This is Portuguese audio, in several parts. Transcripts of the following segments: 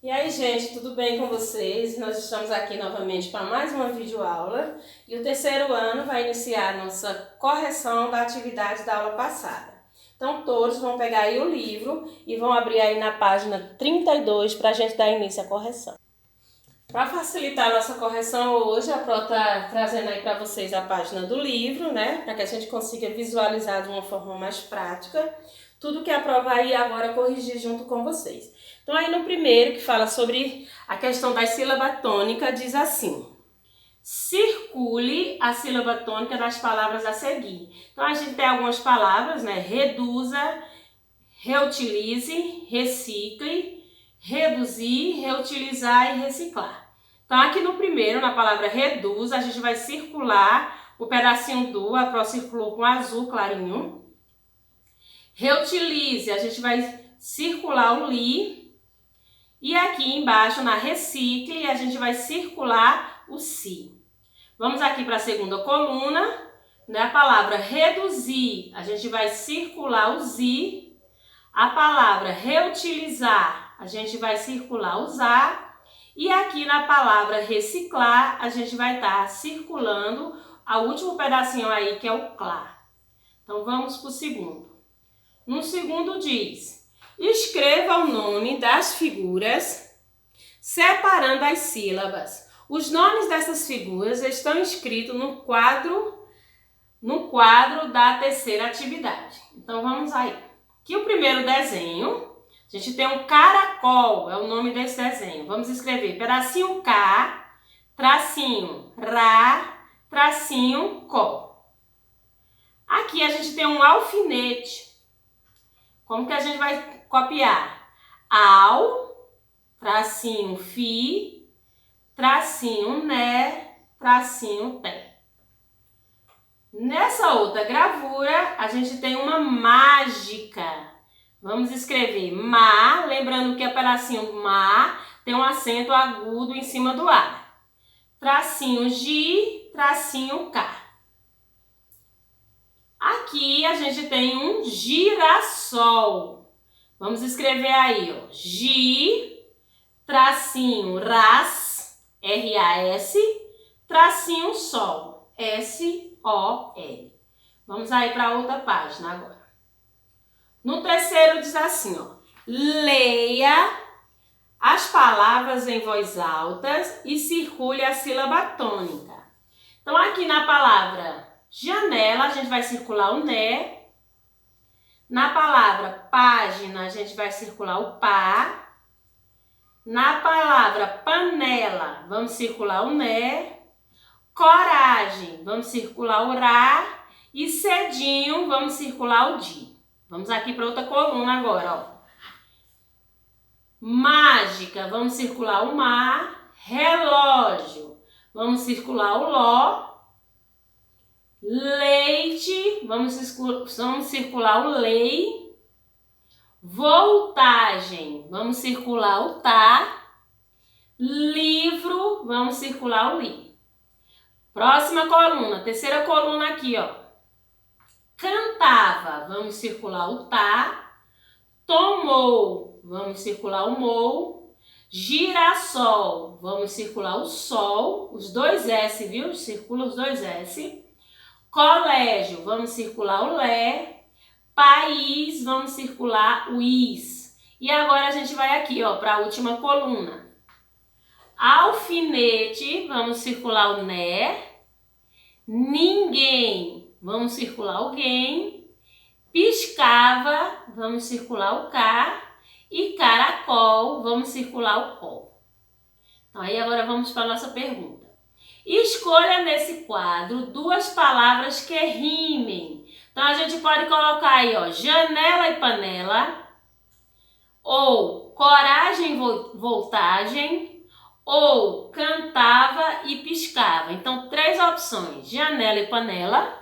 E aí, gente, tudo bem com vocês? Nós estamos aqui novamente para mais uma videoaula e o terceiro ano vai iniciar a nossa correção da atividade da aula passada. Então, todos vão pegar aí o livro e vão abrir aí na página 32 para a gente dar início à correção. Para facilitar a nossa correção hoje, a Pro está trazendo aí para vocês a página do livro, né? Para que a gente consiga visualizar de uma forma mais prática tudo que a Pro vai agora corrigir junto com vocês. Então aí no primeiro, que fala sobre a questão da sílaba tônica, diz assim: circule a sílaba tônica nas palavras a seguir. Então a gente tem algumas palavras, né? Reduza, reutilize, recicle, reduzir, reutilizar e reciclar. Então aqui no primeiro, na palavra reduz, a gente vai circular o pedacinho do, a Pro circulou com azul clarinho. Reutilize, a gente vai circular o li. E aqui embaixo, na recicle, a gente vai circular o si. Vamos aqui para a segunda coluna. Na palavra reduzir, a gente vai circular o zi. A palavra reutilizar, a gente vai circular o za. E aqui na palavra reciclar, a gente vai estar circulando o último pedacinho aí, que é o clá. Então, vamos para o segundo. No segundo diz: escreva o nome das figuras separando as sílabas. Os nomes dessas figuras estão escritos no quadro da terceira atividade. Então vamos aí. Aqui o primeiro desenho, a gente tem um caracol, é o nome desse desenho. Vamos escrever pedacinho K, tracinho Ra, tracinho Có. Aqui a gente tem um alfinete. Como que a gente vai copiar? Ao, tracinho fi, tracinho né, tracinho pé. Nessa outra gravura, a gente tem uma mágica. Vamos escrever má, lembrando que o pedacinho má tem um acento agudo em cima do A. Tracinho gi, tracinho K. Aqui a gente tem um girassol. Vamos escrever aí, ó. Gi, tracinho ras, R-A-S, tracinho sol, S-O-L. Vamos aí para outra página agora. No terceiro diz assim, ó. Leia as palavras em voz alta e circule a sílaba tônica. Então aqui na palavra janela, a gente vai circular o né. Na palavra página, a gente vai circular o pá. Na palavra panela, vamos circular o né. Coragem, vamos circular o ra. E cedinho, vamos circular o di. Vamos aqui para outra coluna agora, ó. Mágica, vamos circular o má. Relógio, vamos circular o ló. Leite, vamos circular o lei. Voltagem, vamos circular o tá. Livro, vamos circular o li. Próxima coluna, terceira coluna aqui, ó. Cantava, vamos circular o tá. Tomou, vamos circular o mou. Girassol, vamos circular o sol. Os dois S, viu? Circula os dois S. Colégio, vamos circular o lé. País, vamos circular o is. E agora a gente vai aqui, ó, para a última coluna. Alfinete, vamos circular o né. Ninguém, vamos circular o guem. Piscava, vamos circular o cá. E caracol, vamos circular o col. Então aí agora vamos para a nossa pergunta. Escolha nesse quadro duas palavras que rimem. Então a gente pode colocar aí, ó, janela e panela, ou coragem e voltagem, ou cantava e piscava. Então, três opções: janela e panela,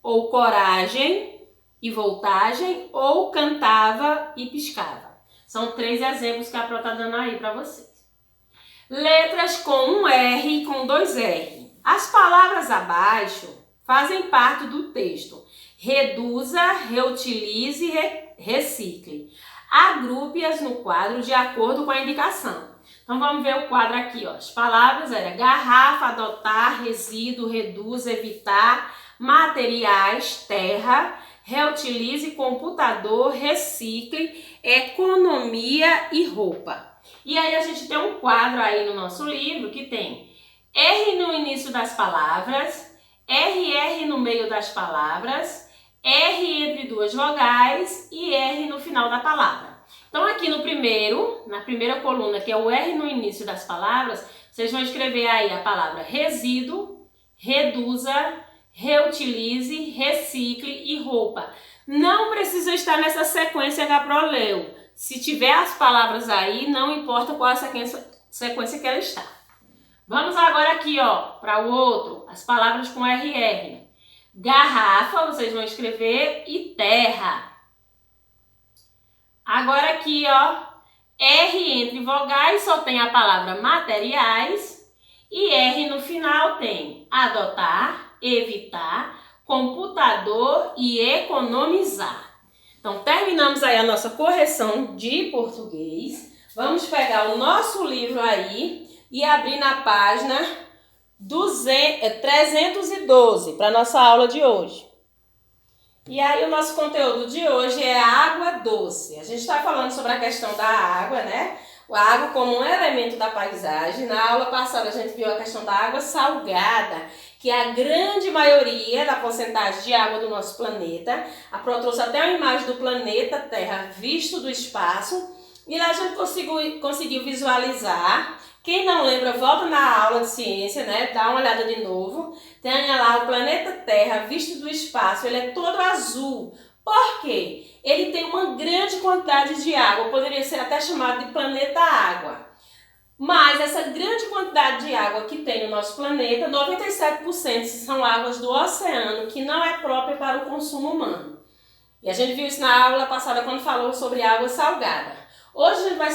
ou coragem e voltagem, ou cantava e piscava. São três exemplos que a Pro está dando aí para vocês. Letras com um R e com dois R. As palavras abaixo fazem parte do texto. Reduza, reutilize, recicle. Agrupe-as no quadro de acordo com a indicação. Então vamos ver o quadro aqui, ó. As palavras eram garrafa, adotar, resíduo, reduz, evitar, materiais, terra, reutilize, computador, recicle, economia e roupa. E aí a gente tem um quadro aí no nosso livro que tem R no início das palavras, RR no meio das palavras, R entre duas vogais e R no final da palavra. Então aqui na primeira coluna, que é o R no início das palavras, vocês vão escrever aí a palavra resíduo, reduza, reutilize, recicle e roupa. Não precisa estar nessa sequência que a Pro leu. Se tiver as palavras aí, não importa qual a sequência que ela está. Vamos agora aqui, ó, para o outro, as palavras com RR. Garrafa, vocês vão escrever, e terra. Agora aqui, ó, R entre vogais só tem a palavra materiais e R no final tem adotar, evitar, computador e economizar. Então, terminamos aí a nossa correção de português. Vamos pegar o nosso livro aí e abrir na página 312 para a nossa aula de hoje. E aí o nosso conteúdo de hoje é água doce. A gente está falando sobre a questão da água, né? A água como um elemento da paisagem. Na aula passada a gente viu a questão da água salgada, que é a grande maioria da porcentagem de água do nosso planeta. A Pro trouxe até uma imagem do planeta Terra visto do espaço. E lá a gente conseguiu visualizar. Quem não lembra, volta na aula de ciência, né? Dá uma olhada de novo. Tem lá o planeta Terra visto do espaço. Ele é todo azul. Por quê? Ele tem uma grande quantidade de água. Poderia ser até chamado de planeta água. Mas essa grande quantidade de água que tem no nosso planeta, 97% são águas do oceano, que não é própria para o consumo humano. E a gente viu isso na aula passada quando falou sobre água salgada. Hoje a gente vai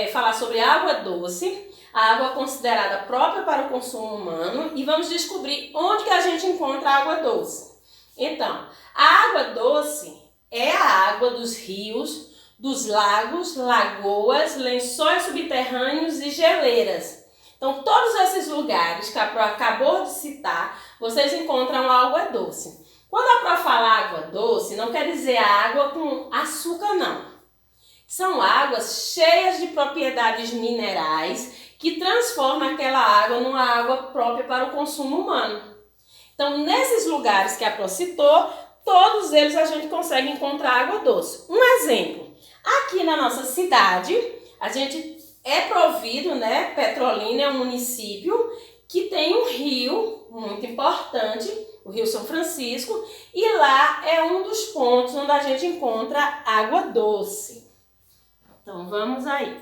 falar sobre água doce, a água considerada própria para o consumo humano, e vamos descobrir onde que a gente encontra a água doce. Então, a água doce é a água dos rios, dos lagos, lagoas, lençóis subterrâneos e geleiras. Então, todos esses lugares que a Pro acabou de citar, vocês encontram água doce. Quando a Pro fala água doce, não quer dizer água com açúcar, não. São águas cheias de propriedades minerais que transformam aquela água numa água própria para o consumo humano. Então, nesses lugares que a Pro citou, todos eles a gente consegue encontrar água doce. Um exemplo, aqui na nossa cidade, a gente é provido, né? Petrolina é um município que tem um rio muito importante, o Rio São Francisco, e lá é um dos pontos onde a gente encontra água doce. Então, vamos aí.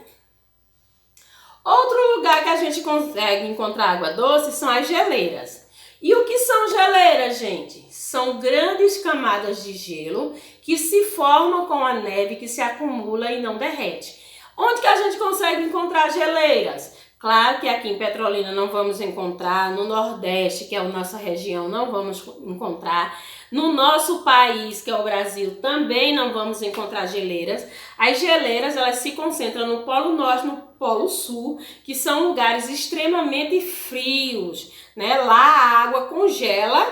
Outro lugar que a gente consegue encontrar água doce são as geleiras. E o que são geleiras, gente? São grandes camadas de gelo que se formam com a neve que se acumula e não derrete. Onde que a gente consegue encontrar geleiras? Claro que aqui em Petrolina não vamos encontrar, no Nordeste, que é a nossa região, não vamos encontrar. No nosso país, que é o Brasil, também não vamos encontrar geleiras. As geleiras, elas se concentram no Polo Norte, no Polo Sul, que são lugares extremamente frios, né? Lá a água congela,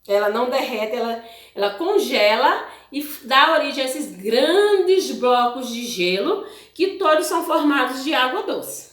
ela não derrete, ela congela e dá origem a esses grandes blocos de gelo, que todos são formados de água doce.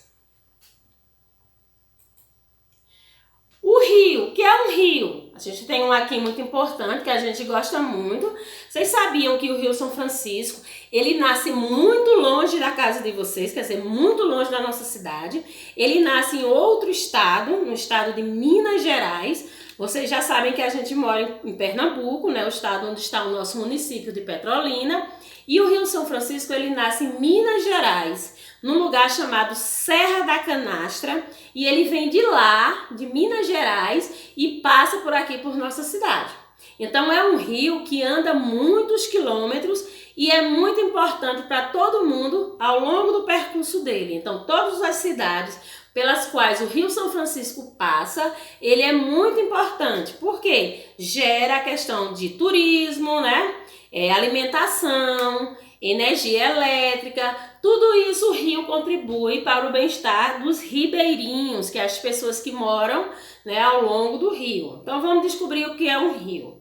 O rio, que é um rio? A gente tem um aqui muito importante, que a gente gosta muito. Vocês sabiam que o Rio São Francisco, ele nasce muito longe da casa de vocês, quer dizer, muito longe da nossa cidade. Ele nasce em outro estado, no estado de Minas Gerais. Vocês já sabem que a gente mora em Pernambuco, né, o estado onde está o nosso município de Petrolina. E o Rio São Francisco, ele nasce em Minas Gerais, num lugar chamado Serra da Canastra, e ele vem de lá, de Minas Gerais, e passa por aqui, por nossa cidade. Então é um rio que anda muitos quilômetros e é muito importante para todo mundo ao longo do percurso dele. Então todas as cidades pelas quais o Rio São Francisco passa, ele é muito importante, porque gera a questão de turismo, né? Alimentação, energia elétrica, tudo isso o rio contribui para o bem-estar dos ribeirinhos, que é as pessoas que moram, né, ao longo do rio. Então vamos descobrir o que é um rio.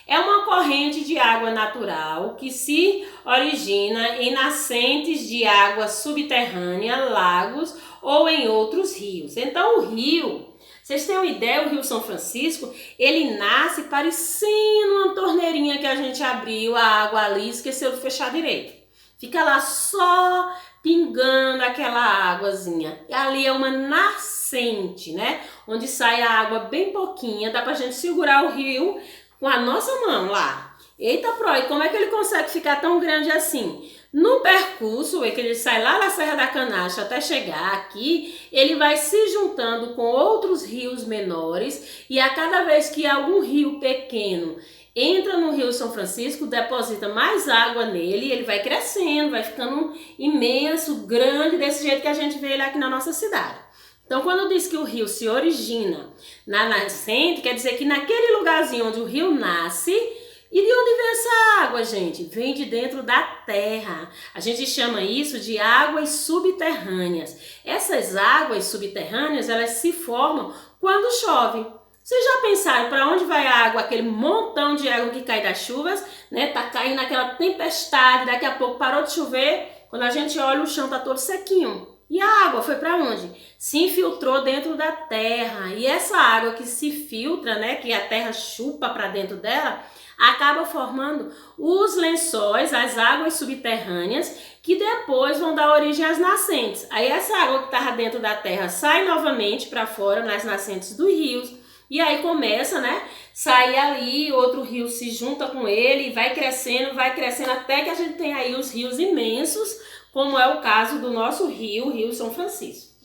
É uma corrente de água natural que se origina em nascentes de água subterrânea, lagos ou em outros rios. Então o rio, vocês têm uma ideia, o Rio São Francisco, ele nasce parecendo uma torneirinha que a gente abriu, a água ali esqueceu de fechar direito. Fica lá só pingando aquela águazinha. E ali é uma nascente, né? Onde sai a água bem pouquinha, dá pra gente segurar o rio com a nossa mão lá. Eita, pró, e como é que ele consegue ficar tão grande assim? No percurso, que ele sai lá da Serra da Canastra até chegar aqui, ele vai se juntando com outros rios menores e a cada vez que algum rio pequeno entra no Rio São Francisco, deposita mais água nele, ele vai crescendo, vai ficando imenso, grande, desse jeito que a gente vê ele aqui na nossa cidade. Então, quando diz que o rio se origina na nascente, quer dizer que naquele lugarzinho onde o rio nasce, e de onde vem essa água, gente? Vem de dentro da terra. A gente chama isso de águas subterrâneas. Essas águas subterrâneas, elas se formam quando chove. Vocês já pensaram para onde vai a água, aquele montão de água que cai das chuvas, né? Tá caindo aquela tempestade, daqui a pouco parou de chover, quando a gente olha o chão tá todo sequinho. E a água foi para onde? Se infiltrou dentro da terra. E essa água que se filtra, né, que a terra chupa para dentro dela, acaba formando os lençóis, as águas subterrâneas, que depois vão dar origem às nascentes. Aí essa água que estava dentro da terra sai novamente para fora nas nascentes dos rios. E aí começa, né, sair ali, outro rio se junta com ele, vai crescendo até que a gente tem aí os rios imensos, como é o caso do nosso rio, o Rio São Francisco.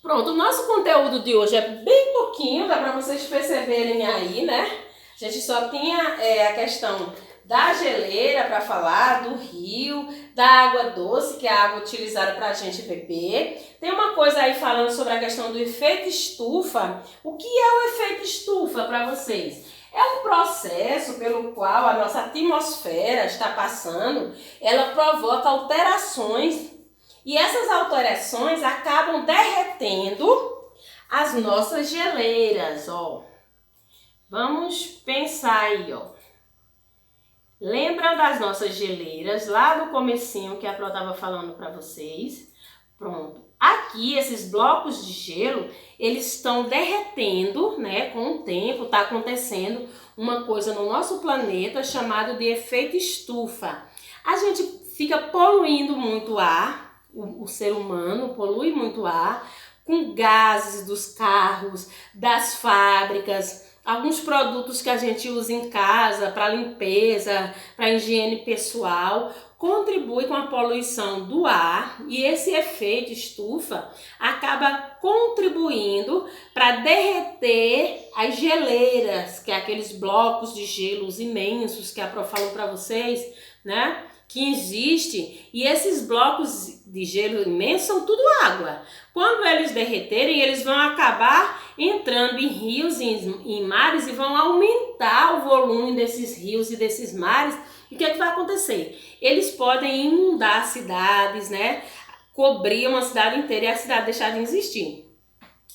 Pronto, o nosso conteúdo de hoje é bem pouquinho, dá para vocês perceberem aí, né? A gente só tinha a questão da geleira para falar, do rio, da água doce, que é a água utilizada para a gente beber. Tem uma coisa aí falando sobre a questão do efeito estufa. O que é o efeito estufa para vocês? É um processo pelo qual a nossa atmosfera está passando, ela provoca alterações e essas alterações acabam derretendo as nossas geleiras, ó. Vamos pensar aí, ó. Lembra das nossas geleiras lá do comecinho que a Pro estava falando para vocês? Pronto. Aqui, esses blocos de gelo, eles estão derretendo, né? Com o tempo, está acontecendo uma coisa no nosso planeta chamada de efeito estufa. A gente fica poluindo muito o ar, o ser humano polui muito ar, com gases dos carros, das fábricas, alguns produtos que a gente usa em casa para limpeza, para higiene pessoal, contribui com a poluição do ar e esse efeito estufa acaba contribuindo para derreter as geleiras, que é aqueles blocos de gelos imensos que a Pro falou para vocês, né? Que existe, e esses blocos de gelo imensos são tudo água. Quando eles derreterem, eles vão acabar entrando em rios e em mares e vão aumentar o volume desses rios e desses mares. E o que é que vai acontecer? Eles podem inundar cidades, né? Cobrir uma cidade inteira e a cidade deixar de existir.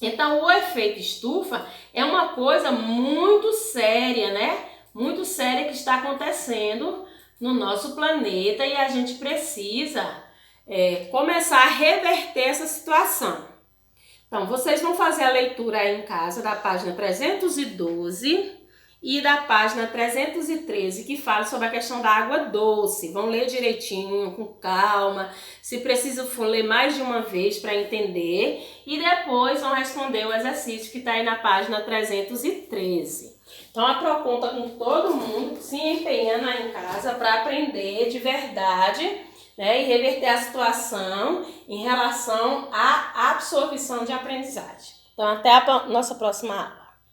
Então, o efeito estufa é uma coisa muito séria, né? Muito séria que está acontecendo no nosso planeta e a gente precisa começar a reverter essa situação. Então, vocês vão fazer a leitura aí em casa da página 312 e da página 313, que fala sobre a questão da água doce. Vão ler direitinho, com calma, se precisa for ler mais de uma vez para entender, e depois vão responder o exercício que está aí na página 313. Então, a Pro conta com todo mundo se empenhando aí em casa para aprender de verdade, né, e reverter a situação em relação à absorção de aprendizagem. Então, até a nossa próxima aula.